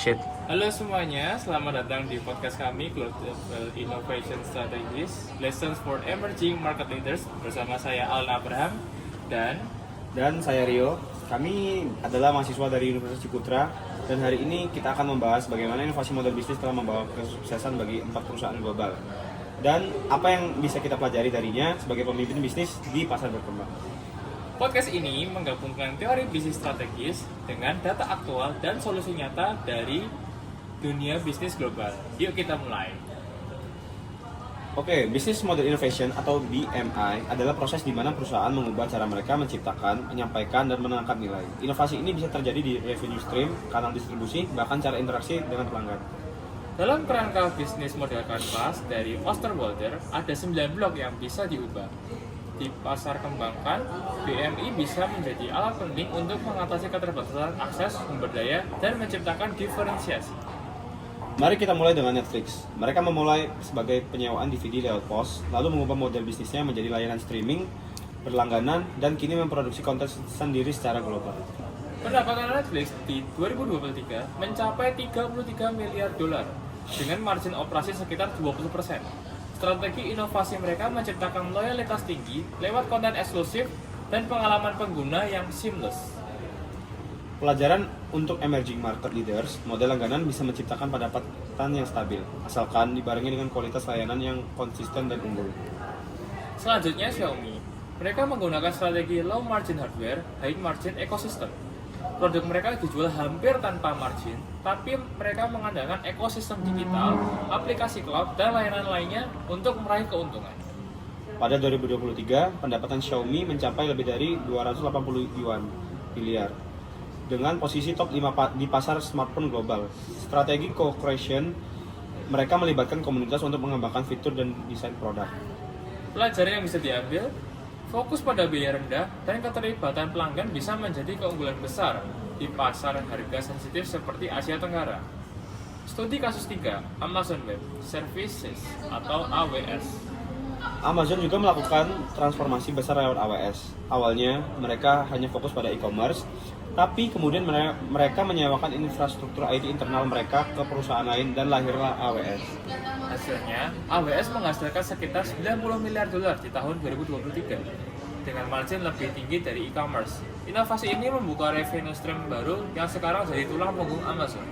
shit. Halo semuanya, selamat datang di podcast kami Global Innovation Strategies Lessons for Emerging Market Leaders bersama saya Alan Abraham Dan saya Rio. Kami adalah mahasiswa dari Universitas Ciputra dan hari ini kita akan membahas bagaimana inovasi model bisnis telah membawa kesuksesan bagi 4 perusahaan global dan apa yang bisa kita pelajari darinya sebagai pemimpin bisnis di pasar berkembang. Podcast ini menggabungkan teori bisnis strategis dengan data aktual dan solusi nyata dari dunia bisnis global. Yuk kita mulai. Oke, Business Model Innovation atau BMI adalah proses di mana perusahaan mengubah cara mereka menciptakan, menyampaikan, dan menangkap nilai. Inovasi ini bisa terjadi di revenue stream, kanal distribusi, bahkan cara interaksi dengan pelanggan. Dalam kerangka bisnis model kanvas dari Osterwalder, ada 9 blok yang bisa diubah. Di pasar kembangkan, BMI bisa menjadi alat penting untuk mengatasi keterbatasan akses, sumber daya, dan menciptakan diferensiasi. Mari kita mulai dengan Netflix. Mereka memulai sebagai penyewaan DVD lewat pos, lalu mengubah model bisnisnya menjadi layanan streaming, berlangganan, dan kini memproduksi konten sendiri secara global. Pendapatan Netflix di 2023 mencapai 33 miliar dolar dengan margin operasi sekitar 20%. Strategi inovasi mereka menciptakan loyalitas tinggi lewat konten eksklusif dan pengalaman pengguna yang seamless. Pelajaran untuk emerging market leaders, model langganan bisa menciptakan pendapatan yang stabil, asalkan dibarengi dengan kualitas layanan yang konsisten dan unggul. Selanjutnya Xiaomi. Mereka menggunakan strategi low margin hardware, high margin ecosystem. Produk mereka dijual hampir tanpa margin, tapi mereka mengandalkan ekosistem digital, aplikasi cloud, dan layanan lainnya untuk meraih keuntungan. Pada 2023, pendapatan Xiaomi mencapai lebih dari 280 yuan miliar, dengan posisi top 5 di pasar smartphone global. Strategi co-creation, mereka melibatkan komunitas untuk mengembangkan fitur dan desain produk. Pelajaran yang bisa diambil, fokus pada biaya rendah dan keterlibatan pelanggan bisa menjadi keunggulan besar di pasar harga sensitif seperti Asia Tenggara. Studi kasus 3, Amazon Web Services atau AWS. Amazon juga melakukan transformasi besar lewat AWS. Awalnya, mereka hanya fokus pada e-commerce, tapi kemudian mereka menyewakan infrastruktur IT internal mereka ke perusahaan lain dan lahirlah AWS. Hasilnya, AWS menghasilkan sekitar 90 miliar dolar di tahun 2023 dengan margin lebih tinggi dari e-commerce. Inovasi ini membuka revenue stream baru yang sekarang jadi tulang punggung Amazon.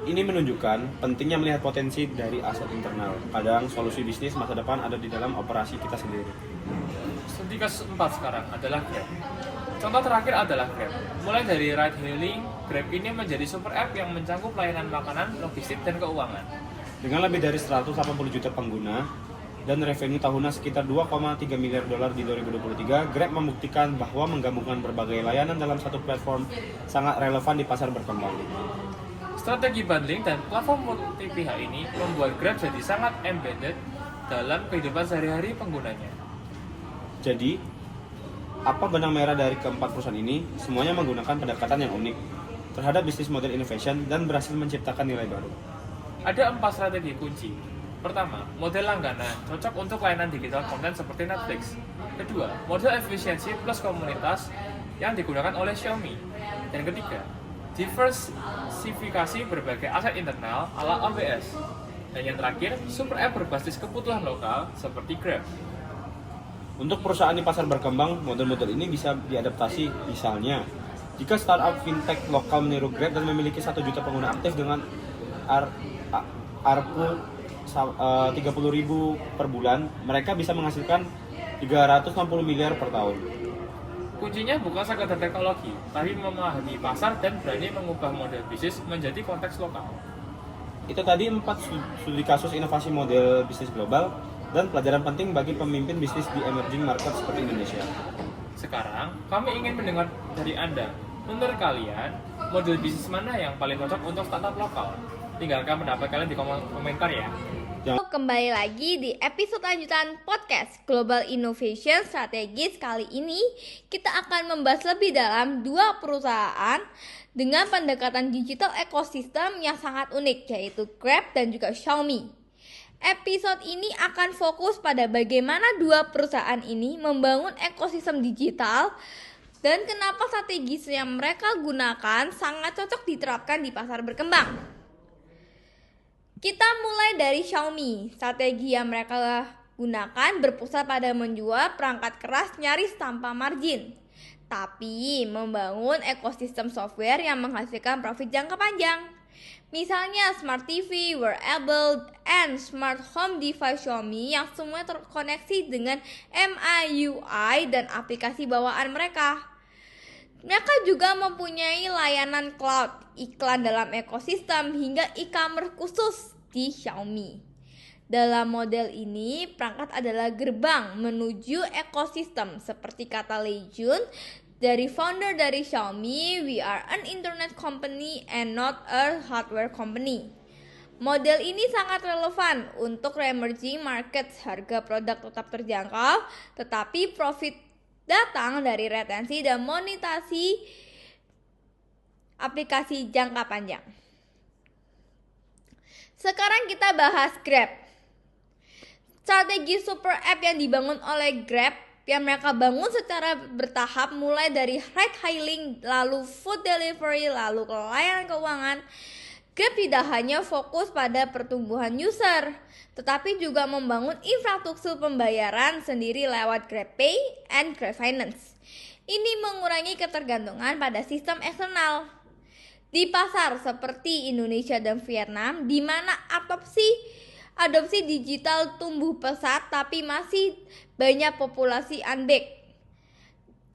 Ini menunjukkan pentingnya melihat potensi dari aset internal. Kadang solusi bisnis masa depan ada di dalam operasi kita sendiri. Studi kasus 4 sekarang adalah Grab. Contoh terakhir adalah Grab. Mulai dari ride hailing, Grab ini menjadi super app yang mencakup layanan makanan, logistik, dan keuangan. Dengan lebih dari 180 juta pengguna dan revenue tahunan sekitar 2,3 miliar dolar di 2023, Grab membuktikan bahwa menggabungkan berbagai layanan dalam satu platform sangat relevan di pasar berkembang. Strategi bundling dan platform multi pihak ini membuat Grab jadi sangat embedded dalam kehidupan sehari-hari penggunanya. Jadi, apa benang merah dari keempat perusahaan ini? Semuanya menggunakan pendekatan yang unik terhadap bisnis model innovation dan berhasil menciptakan nilai baru. Ada 4 strategi kunci. Pertama, model langganan, cocok untuk layanan digital konten seperti Netflix. Kedua, model efisiensi plus komunitas yang digunakan oleh Xiaomi. Dan ketiga, diversifikasi berbagai aset internal ala AWS. Dan yang terakhir, super app berbasis kebutuhan lokal seperti Grab. Untuk perusahaan di pasar berkembang, model-model ini bisa diadaptasi. Misalnya, jika startup fintech lokal meniru Grab dan memiliki 1 juta pengguna aktif dengan ARPU 30.000 per bulan, mereka bisa menghasilkan 360 miliar per tahun. Kuncinya bukan sekadar teknologi, tapi memahami pasar dan berani mengubah model bisnis menjadi konteks lokal. Itu tadi 4 studi kasus inovasi model bisnis global dan pelajaran penting bagi pemimpin bisnis di emerging market seperti Indonesia. Sekarang, kami ingin mendengar dari Anda. Menurut kalian, model bisnis mana yang paling cocok untuk startup lokal? Tinggalkan pendapat kalian di komentar ya. Kembali lagi di episode lanjutan podcast Global Innovation Strategies. Kali ini kita akan membahas lebih dalam 2 perusahaan dengan pendekatan digital ekosistem yang sangat unik, yaitu Grab dan juga Xiaomi. Episode ini akan fokus pada bagaimana 2 perusahaan ini membangun ekosistem digital dan kenapa strategi yang mereka gunakan sangat cocok diterapkan di pasar berkembang. Kita mulai dari Xiaomi. Strategi yang mereka gunakan berpusat pada menjual perangkat keras nyaris tanpa margin, tapi membangun ekosistem software yang menghasilkan profit jangka panjang. Misalnya Smart TV, Wearable, and Smart Home device Xiaomi yang semua terkoneksi dengan MIUI dan aplikasi bawaan mereka. Mereka juga mempunyai layanan cloud, iklan dalam ekosistem, hingga e-commerce khusus di Xiaomi. Dalam model ini, perangkat adalah gerbang menuju ekosistem seperti kata Lei Jun dari founder dari Xiaomi, "We are an internet company and not a hardware company." Model ini sangat relevan untuk emerging markets. Harga produk tetap terjangkau, tetapi profit datang dari retensi dan monetasi aplikasi jangka panjang. Sekarang kita bahas Grab. Strategi super app yang dibangun oleh Grab yang mereka bangun secara bertahap, mulai dari ride hailing, lalu food delivery, lalu ke layanan keuangan. Grab tidak hanya fokus pada pertumbuhan user, tetapi juga membangun infrastruktur pembayaran sendiri lewat GrabPay and Grab Finance. Ini mengurangi ketergantungan pada sistem eksternal. Di pasar seperti Indonesia dan Vietnam, di mana adopsi digital tumbuh pesat tapi masih banyak populasi unbanked,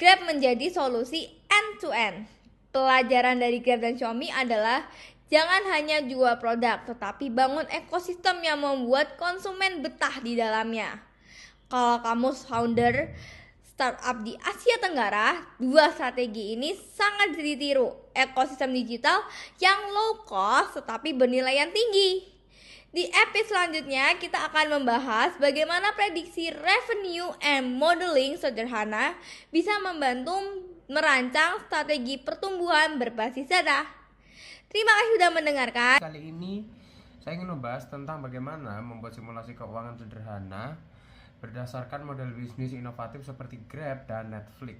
Grab menjadi solusi end-to-end. Pelajaran dari Grab dan Xiaomi adalah jangan hanya jual produk, tetapi bangun ekosistem yang membuat konsumen betah di dalamnya. Kalau kamu founder startup di Asia Tenggara, dua strategi ini sangat ditiru. Ekosistem digital yang low cost tetapi bernilai yang tinggi. Di episode selanjutnya kita akan membahas bagaimana prediksi revenue and modeling sederhana bisa membantu merancang strategi pertumbuhan berbasis data. Terima kasih sudah mendengarkan. Kali ini saya ingin membahas tentang bagaimana membuat simulasi keuangan sederhana berdasarkan model bisnis inovatif seperti Grab dan Netflix.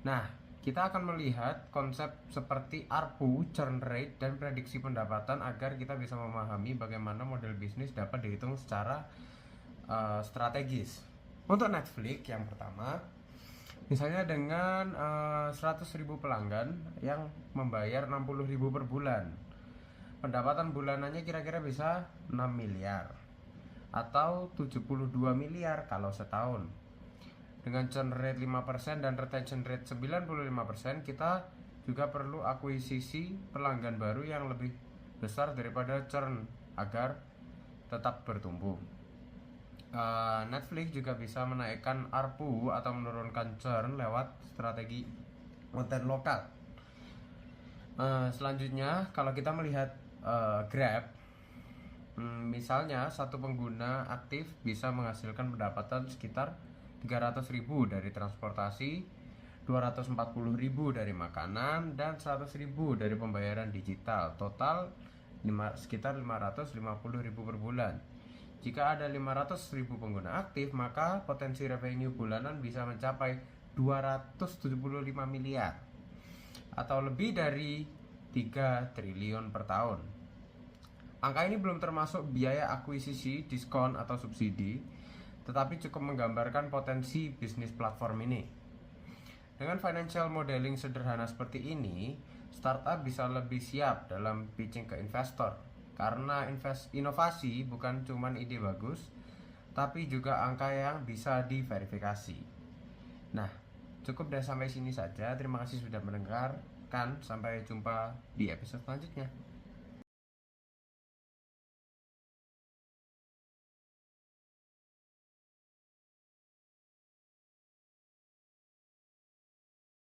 Nah, kita akan melihat konsep seperti ARPU, churn rate, dan prediksi pendapatan agar kita bisa memahami bagaimana model bisnis dapat dihitung secara strategis. Untuk Netflix yang pertama, misalnya dengan 100.000 pelanggan yang membayar 60.000 per bulan, pendapatan bulanannya kira-kira bisa 6 miliar atau 72 miliar kalau setahun. Dengan churn rate 5% dan retention rate 95%, kita juga perlu akuisisi pelanggan baru yang lebih besar daripada churn agar tetap bertumbuh. Netflix juga bisa menaikkan ARPU atau menurunkan churn lewat strategi konten lokal. Selanjutnya, kalau kita melihat Grab, misalnya satu pengguna aktif bisa menghasilkan pendapatan sekitar 300.000 dari transportasi, 240.000 dari makanan, dan 100.000 dari pembayaran digital. Total sekitar 550.000 per bulan. Jika ada 500.000 pengguna aktif, maka potensi revenue bulanan bisa mencapai 275 miliar atau lebih dari 3 triliun per tahun. Angka ini belum termasuk biaya akuisisi, diskon, atau subsidi, tetapi cukup menggambarkan potensi bisnis platform ini. Dengan financial modeling sederhana seperti ini, startup bisa lebih siap dalam pitching ke investor, karena inovasi bukan cuma ide bagus, tapi juga angka yang bisa diverifikasi. Nah, cukup dan sampai sini saja. Terima kasih sudah mendengarkan. Sampai jumpa di episode selanjutnya.